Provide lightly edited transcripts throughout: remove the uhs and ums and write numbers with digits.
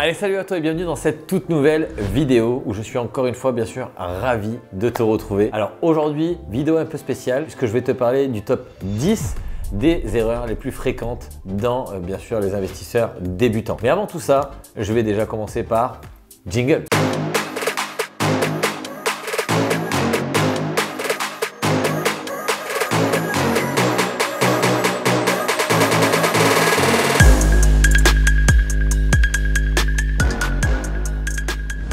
Allez, salut à toi et bienvenue dans cette toute nouvelle vidéo où je suis encore une fois bien sûr ravi de te retrouver. Alors aujourd'hui, vidéo un peu spéciale puisque je vais te parler du top 10 des erreurs les plus fréquentes dans bien sûr les investisseurs débutants. Mais avant tout ça, je vais déjà commencer par jingle.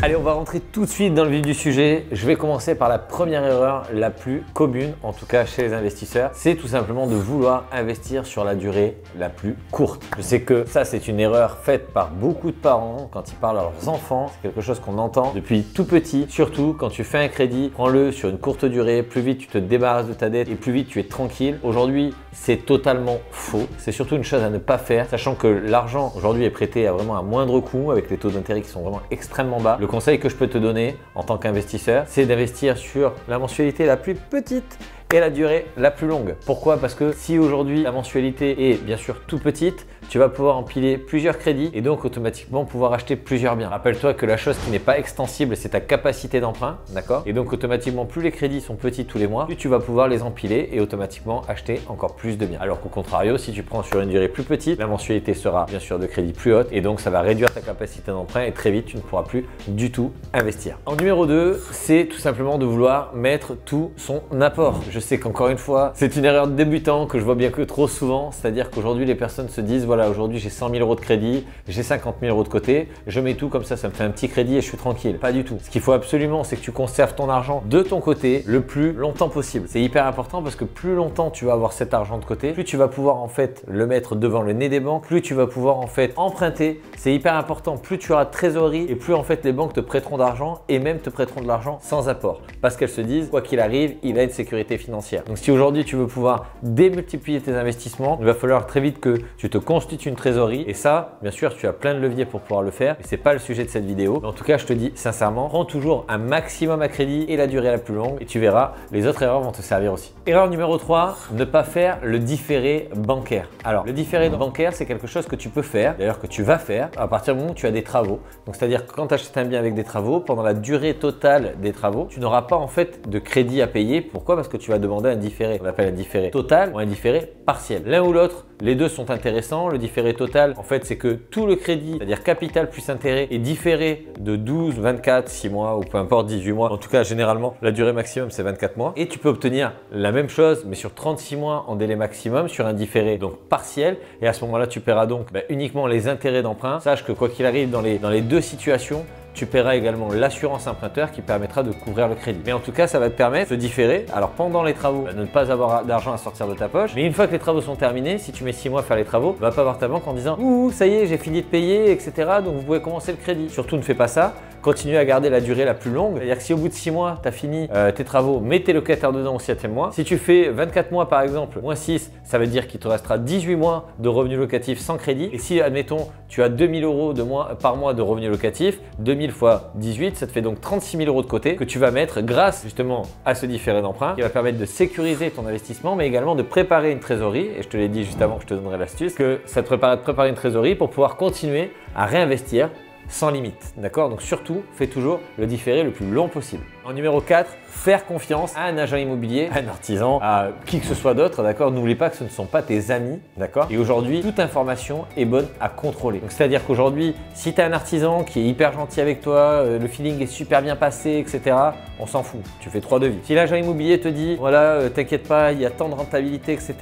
Allez, on va rentrer tout de suite dans le vif du sujet. Je vais commencer par la première erreur la plus commune, en tout cas chez les investisseurs. C'est tout simplement de vouloir investir sur la durée la plus courte. Je sais que ça, c'est une erreur faite par beaucoup de parents quand ils parlent à leurs enfants. C'est quelque chose qu'on entend depuis tout petit. Surtout quand tu fais un crédit, prends-le sur une courte durée. Plus vite tu te débarrasses de ta dette et plus vite tu es tranquille. Aujourd'hui, c'est totalement faux. C'est surtout une chose à ne pas faire, sachant que l'argent aujourd'hui est prêté à vraiment un moindre coût avec les taux d'intérêt qui sont vraiment extrêmement bas. Le conseil que je peux te donner en tant qu'investisseur, c'est d'investir sur la mensualité la plus petite et la durée la plus longue. Pourquoi? Parce que si aujourd'hui la mensualité est bien sûr tout petite, tu vas pouvoir empiler plusieurs crédits et donc automatiquement pouvoir acheter plusieurs biens. Rappelle-toi que la chose qui n'est pas extensible, c'est ta capacité d'emprunt, d'accord? Et donc automatiquement, plus les crédits sont petits tous les mois, plus tu vas pouvoir les empiler et automatiquement acheter encore plus de biens. Alors qu'au contrario, si tu prends sur une durée plus petite, la mensualité sera bien sûr de crédit plus haute et donc ça va réduire ta capacité d'emprunt et très vite tu ne pourras plus du tout investir. En numéro 2, c'est tout simplement de vouloir mettre tout son apport. Je sais qu'encore une fois, c'est une erreur de débutant que je vois bien que trop souvent, c'est-à-dire qu'aujourd'hui les personnes se disent voilà, aujourd'hui j'ai 100 000 euros de crédit, j'ai 50 000 euros de côté, je mets tout comme ça me fait un petit crédit et je suis tranquille. Pas du tout. Ce qu'il faut absolument, c'est que tu conserves ton argent de ton côté le plus longtemps possible. C'est hyper important parce que plus longtemps tu vas avoir cet argent de côté, plus tu vas pouvoir en fait le mettre devant le nez des banques, plus tu vas pouvoir en fait emprunter. C'est hyper important. Plus tu auras de trésorerie et plus en fait les banques te prêteront d'argent et même te prêteront de l'argent sans apport. Parce qu'elles se disent quoi qu'il arrive, il a une sécurité financière. Donc si aujourd'hui tu veux pouvoir démultiplier tes investissements, il va falloir très vite que tu te constitues une trésorerie et ça, bien sûr, tu as plein de leviers pour pouvoir le faire. Mais c'est pas le sujet de cette vidéo. Mais en tout cas, je te dis sincèrement, prends toujours un maximum à crédit et la durée la plus longue et tu verras, les autres erreurs vont te servir aussi. Erreur numéro 3, ne pas faire le différé bancaire. Alors, le différé bancaire, c'est quelque chose que tu peux faire, d'ailleurs que tu vas faire à partir du moment où tu as des travaux. Donc, c'est-à-dire que quand tu achètes un bien avec des travaux, pendant la durée totale des travaux, tu n'auras pas en fait de crédit à payer. Pourquoi? Parce que tu vas demander un différé. On appelle un différé total ou un différé partiel. L'un ou l'autre, les deux sont intéressants. Le différé total, en fait, c'est que tout le crédit, c'est-à-dire capital plus intérêt, est différé de 12, 24, 6 mois ou peu importe, 18 mois. En tout cas, généralement, la durée maximum, c'est 24 mois. Et tu peux obtenir la même chose, mais sur 36 mois en délai maximum, sur un différé donc partiel. Et à ce moment-là, tu paieras donc uniquement les intérêts d'emprunt. Sache que quoi qu'il arrive dans les deux situations, tu paieras également l'assurance emprunteur qui permettra de couvrir le crédit. Mais en tout cas, ça va te permettre de différer. Alors pendant les travaux, de ne pas avoir d'argent à sortir de ta poche. Mais une fois que les travaux sont terminés, si tu mets 6 mois à faire les travaux, va pas voir ta banque en disant « Ouh, ça y est, j'ai fini de payer, etc. Donc vous pouvez commencer le crédit. » Surtout, ne fais pas ça. Continue à garder la durée la plus longue. C'est-à-dire que si au bout de 6 mois, tu as fini tes travaux, mets tes locataires dedans au 7e mois. Si tu fais 24 mois par exemple, moins 6, ça veut dire qu'il te restera 18 mois de revenus locatifs sans crédit. Et si, admettons, tu as 2 000 euros par mois de revenus locatifs, 2 000 fois 18, ça te fait donc 36 000 euros de côté que tu vas mettre grâce justement à ce différé d'emprunt qui va permettre de sécuriser ton investissement, mais également de préparer une trésorerie. Et je te l'ai dit juste avant que je te donnerai l'astuce, que ça te permet de préparer une trésorerie pour pouvoir continuer à réinvestir sans limite, d'accord? Donc surtout, fais toujours le différé le plus long possible. En numéro 4, faire confiance à un agent immobilier, à un artisan, à qui que ce soit d'autre, d'accord? N'oublie pas que ce ne sont pas tes amis, d'accord? Et aujourd'hui, toute information est bonne à contrôler. Donc c'est-à-dire qu'aujourd'hui, si tu as un artisan qui est hyper gentil avec toi, le feeling est super bien passé, etc., on s'en fout, tu fais 3 devis. Si l'agent immobilier te dit, voilà, t'inquiète pas, il y a tant de rentabilité, etc.,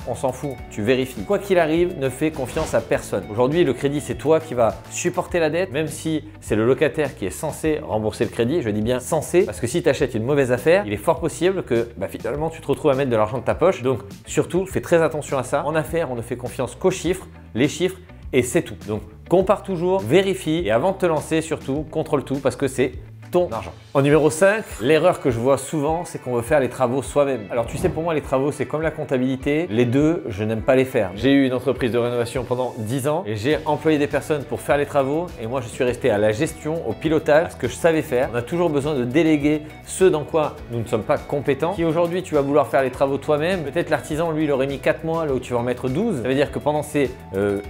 on s'en fout, tu vérifies. Quoi qu'il arrive, ne fais confiance à personne. Aujourd'hui, le crédit, c'est toi qui vas supporter la dette, même si c'est le locataire qui est censé rembourser le crédit, je dis bien censé, parce que si tu achètes une mauvaise affaire, il est fort possible que finalement tu te retrouves à mettre de l'argent de ta poche. Donc surtout, fais très attention à ça. En affaires, on ne fait confiance qu'aux chiffres, les chiffres, et c'est tout. Donc compare toujours, vérifie et avant de te lancer, surtout, contrôle tout parce que c'est ton argent. En numéro 5, l'erreur que je vois souvent, c'est qu'on veut faire les travaux soi-même. Alors tu sais, pour moi, les travaux, c'est comme la comptabilité. Les deux, je n'aime pas les faire. J'ai eu une entreprise de rénovation pendant 10 ans et j'ai employé des personnes pour faire les travaux et moi, je suis resté à la gestion, au pilotage, à ce que je savais faire. On a toujours besoin de déléguer ce dans quoi nous ne sommes pas compétents. Si aujourd'hui, tu vas vouloir faire les travaux toi-même, peut-être l'artisan, lui, il aurait mis 4 mois là où tu vas en mettre 12. Ça veut dire que pendant ces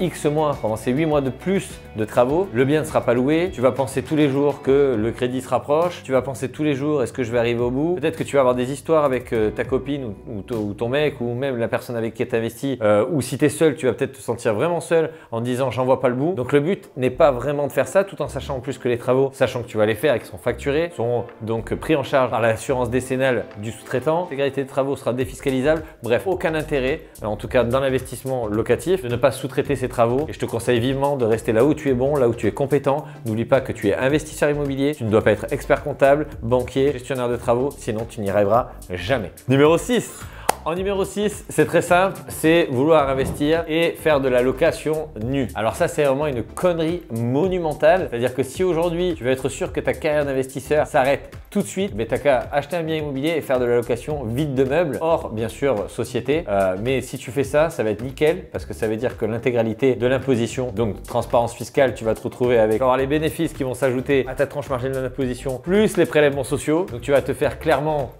X mois, pendant ces 8 mois de plus de travaux, le bien ne sera pas loué. Tu vas penser tous les jours que le crédit se rapproche. Tu vas penser tous les jours, est-ce que je vais arriver au bout? Peut-être que tu vas avoir des histoires avec ta copine ou ton mec ou même la personne avec qui tu investis. Ou si tu es seul, tu vas peut-être te sentir vraiment seul en disant j'en vois pas le bout. Donc le but n'est pas vraiment de faire ça tout en sachant en plus que les travaux, sachant que tu vas les faire et qu'ils sont facturés, seront donc pris en charge par l'assurance décennale du sous-traitant. L'intégralité des travaux sera défiscalisable. Bref, aucun intérêt, en tout cas dans l'investissement locatif, de ne pas sous-traiter ces travaux. Et je te conseille vivement de rester là où tu es bon, là où tu es compétent. N'oublie pas que tu es investisseur immobilier, tu ne dois pas être expert comptable, banquier, gestionnaire de travaux, sinon tu n'y arriveras jamais. Numéro 6. En numéro 6, c'est très simple, c'est vouloir investir et faire de la location nue. Alors ça, c'est vraiment une connerie monumentale. C'est-à-dire que si aujourd'hui, tu veux être sûr que ta carrière d'investisseur s'arrête tout de suite, tu n'as qu'à acheter un bien immobilier et faire de la location vide de meubles, hors bien sûr société. Mais si tu fais ça, ça va être nickel parce que ça veut dire que l'intégralité de l'imposition, donc transparence fiscale, tu vas te retrouver avec avoir les bénéfices qui vont s'ajouter à ta tranche marginale d'imposition, plus les prélèvements sociaux. Donc tu vas te faire clairement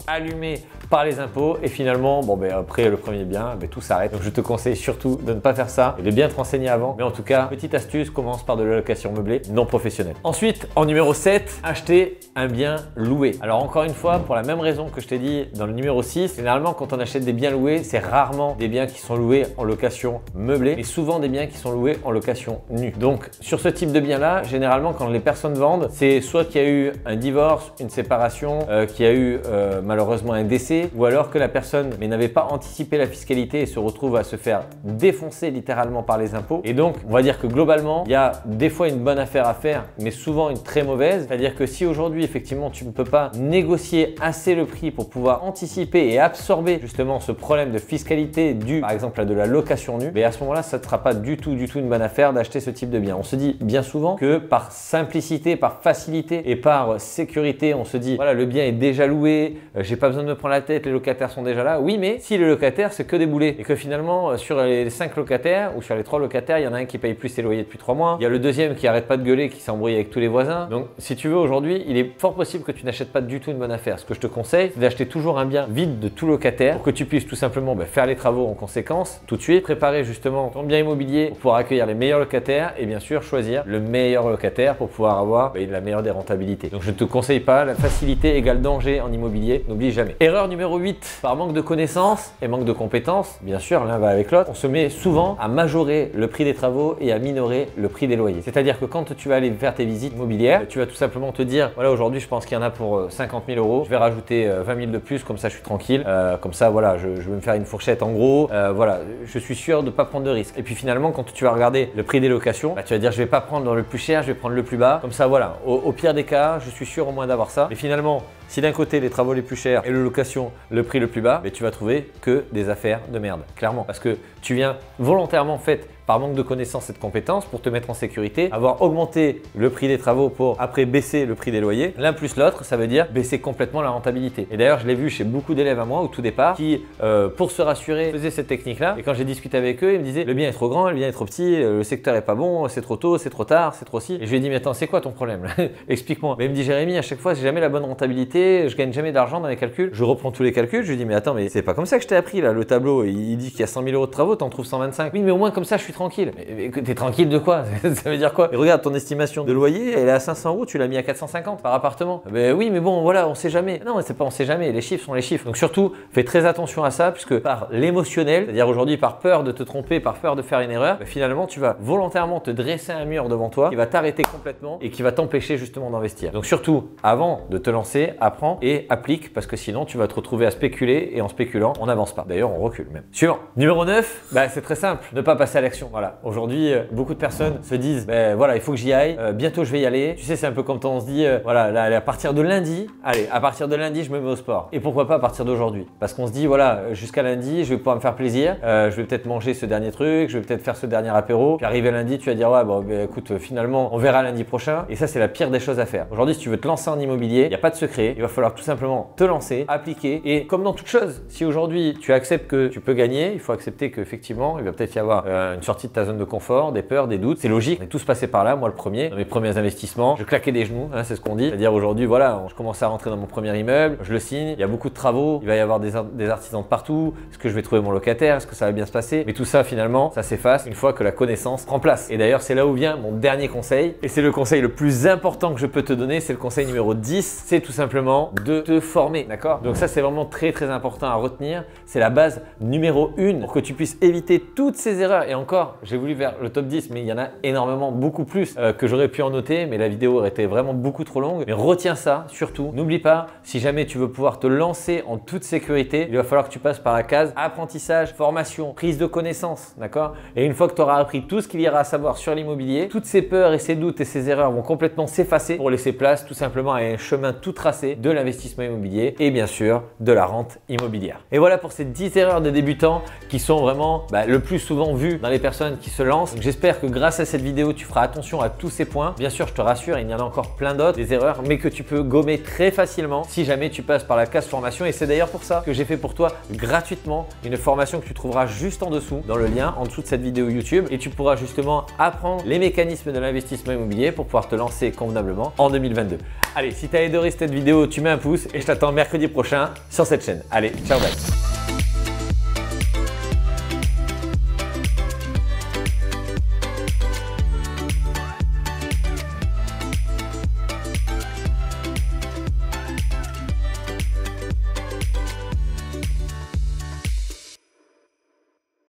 allumé par les impôts et finalement, après le premier bien, tout s'arrête. Donc je te conseille surtout de ne pas faire ça et de bien te renseigner avant. Mais en tout cas, petite astuce, commence par de la location meublée non professionnelle. Ensuite, en numéro 7, acheter un bien loué. Alors encore une fois, pour la même raison que je t'ai dit dans le numéro 6, généralement quand on achète des biens loués, c'est rarement des biens qui sont loués en location meublée, mais souvent des biens qui sont loués en location nue. Donc sur ce type de bien-là, généralement quand les personnes vendent, c'est soit qu'il y a eu un divorce, une séparation, qu'il y a eu malheureusement un décès, ou alors que la personne n'avait pas anticipé la fiscalité et se retrouve à se faire défoncer littéralement par les impôts. Et donc, on va dire que globalement, il y a des fois une bonne affaire à faire, mais souvent une très mauvaise. C'est-à-dire que si aujourd'hui, effectivement, tu ne peux pas négocier assez le prix pour pouvoir anticiper et absorber justement ce problème de fiscalité dû, par exemple, à de la location nue, à ce moment-là, ça ne sera pas du tout une bonne affaire d'acheter ce type de bien. On se dit bien souvent que par simplicité, par facilité et par sécurité, on se dit, voilà, le bien est déjà loué, j'ai pas besoin de me prendre la tête, les locataires sont déjà là. Oui, mais si les locataires, c'est que des boulets et que finalement, sur les 5 locataires ou sur les 3 locataires, il y en a un qui paye plus ses loyers depuis 3 mois. Il y a le deuxième qui arrête pas de gueuler, qui s'embrouille avec tous les voisins. Donc, si tu veux, aujourd'hui, il est fort possible que tu n'achètes pas du tout une bonne affaire. Ce que je te conseille, c'est d'acheter toujours un bien vide de tout locataire pour que tu puisses tout simplement faire les travaux en conséquence tout de suite, préparer justement ton bien immobilier pour pouvoir accueillir les meilleurs locataires et bien sûr choisir le meilleur locataire pour pouvoir avoir la meilleure des rentabilités. Donc, je ne te conseille pas, la facilité égale danger en immobilier, n'oublie jamais. Erreur numéro 8, par manque de connaissances et manque de compétences, bien sûr, l'un va avec l'autre, on se met souvent à majorer le prix des travaux et à minorer le prix des loyers. C'est-à-dire que quand tu vas aller faire tes visites immobilières, tu vas tout simplement te dire, voilà, aujourd'hui, je pense qu'il y en a pour 50 000 euros, je vais rajouter 20 000 de plus, comme ça, je suis tranquille, comme ça, voilà, je vais me faire une fourchette en gros, voilà, je suis sûr de ne pas prendre de risques. Et puis finalement, quand tu vas regarder le prix des locations, tu vas dire, je vais pas prendre le plus cher, je vais prendre le plus bas, comme ça, voilà, au pire des cas, je suis sûr au moins d'avoir ça. Et finalement, si d'un côté les travaux les plus chers et la location le prix le plus bas, tu vas trouver que des affaires de merde, clairement. Parce que tu viens volontairement par manque de connaissances et de compétences pour te mettre en sécurité, avoir augmenté le prix des travaux pour après baisser le prix des loyers. L'un plus l'autre, ça veut dire baisser complètement la rentabilité. Et d'ailleurs, je l'ai vu chez beaucoup d'élèves à moi au tout départ qui, pour se rassurer, faisaient cette technique-là. Et quand j'ai discuté avec eux, ils me disaient le bien est trop grand, le bien est trop petit, le secteur est pas bon, c'est trop tôt, c'est trop tard, c'est trop ci. Et je lui ai dit mais attends, c'est quoi ton problème là? Explique-moi. Mais il me dit Jérémy, à chaque fois, j'ai jamais la bonne rentabilité, je gagne jamais d'argent dans les calculs. Je reprends tous les calculs, je lui dis mais attends, mais c'est pas comme ça que je t'ai appris là, le tableau. Il dit qu'il y a 100 000 euros de travaux, t'en trouves 125. Oui, mais au moins comme ça, je suis tranquille. Mais t'es tranquille de quoi? Ça veut dire quoi? Et regarde, ton estimation de loyer, elle est à 500 euros, tu l'as mis à 450 par appartement. Ben oui, mais bon, voilà, on sait jamais. Non, c'est pas on sait jamais, les chiffres sont les chiffres. Donc surtout, fais très attention à ça, puisque par l'émotionnel, c'est-à-dire aujourd'hui par peur de te tromper, par peur de faire une erreur, finalement, tu vas volontairement te dresser un mur devant toi qui va t'arrêter complètement et qui va t'empêcher justement d'investir. Donc surtout, avant de te lancer, apprends et applique, parce que sinon, tu vas te retrouver à spéculer et en spéculant, on n'avance pas. D'ailleurs, on recule même. Suivant. Numéro 9, c'est très simple, ne pas passer à l'action. l'action. Voilà. Aujourd'hui, beaucoup de personnes se disent, ben voilà, il faut que j'y aille. Bientôt, je vais y aller. Tu sais, c'est un peu comme quand on se dit, voilà, là, à partir de lundi, allez, à partir de lundi, je me mets au sport. Et pourquoi pas à partir d'aujourd'hui? Parce qu'on se dit, voilà, jusqu'à lundi, je vais pouvoir me faire plaisir. Je vais peut-être manger ce dernier truc, je vais peut-être faire ce dernier apéro. Puis arrivé lundi, tu vas dire, ouais, bon, ben, écoute, finalement, on verra lundi prochain. Et ça, c'est la pire des choses à faire. Aujourd'hui, si tu veux te lancer en immobilier, il n'y a pas de secret. Il va falloir tout simplement te lancer, appliquer. Et comme dans toute chose, si aujourd'hui tu acceptes que tu peux gagner, il faut accepter qu'effectivement, il va peut-être y avoir une sortie de ta zone de confort, des peurs, des doutes. C'est logique. On est tous passés par là. Moi, le premier, dans mes premiers investissements, je claquais des genoux, hein, c'est ce qu'on dit. C'est-à-dire aujourd'hui, voilà, je commence à rentrer dans mon premier immeuble, je le signe, il y a beaucoup de travaux, il va y avoir des artisans de partout. Est-ce que je vais trouver mon locataire? Est-ce que ça va bien se passer? Mais tout ça, finalement, ça s'efface une fois que la connaissance prend place. Et d'ailleurs, c'est là où vient mon dernier conseil. Et c'est le conseil le plus important que je peux te donner. C'est le conseil numéro 10. C'est tout simplement de te former. D'accord? Donc ça, c'est vraiment très, très important à retenir. C'est la base numéro 1 pour que tu puisses éviter toutes ces erreurs. Et encore, j'ai voulu faire le top 10, mais il y en a énormément, beaucoup plus que j'aurais pu en noter. Mais la vidéo aurait été vraiment beaucoup trop longue. Mais retiens ça, surtout. N'oublie pas, si jamais tu veux pouvoir te lancer en toute sécurité, il va falloir que tu passes par la case apprentissage, formation, prise de connaissances. D'accord? Et une fois que tu auras appris tout ce qu'il y aura à savoir sur l'immobilier, toutes ces peurs et ces doutes et ces erreurs vont complètement s'effacer pour laisser place tout simplement à un chemin tout tracé de l'investissement immobilier et bien sûr de la rente immobilière. Et voilà pour ces 10 erreurs des débutants qui sont vraiment le plus souvent vues dans les personnes qui se lancent. J'espère que grâce à cette vidéo, tu feras attention à tous ces points. Bien sûr, je te rassure, il y en a encore plein d'autres, des erreurs, mais que tu peux gommer très facilement si jamais tu passes par la case formation. Et c'est d'ailleurs pour ça que j'ai fait pour toi gratuitement une formation que tu trouveras juste en dessous, dans le lien en dessous de cette vidéo YouTube. Et tu pourras justement apprendre les mécanismes de l'investissement immobilier pour pouvoir te lancer convenablement en 2022. Allez, si tu as adoré cette vidéo, tu mets un pouce et je t'attends mercredi prochain sur cette chaîne. Allez, ciao, bye.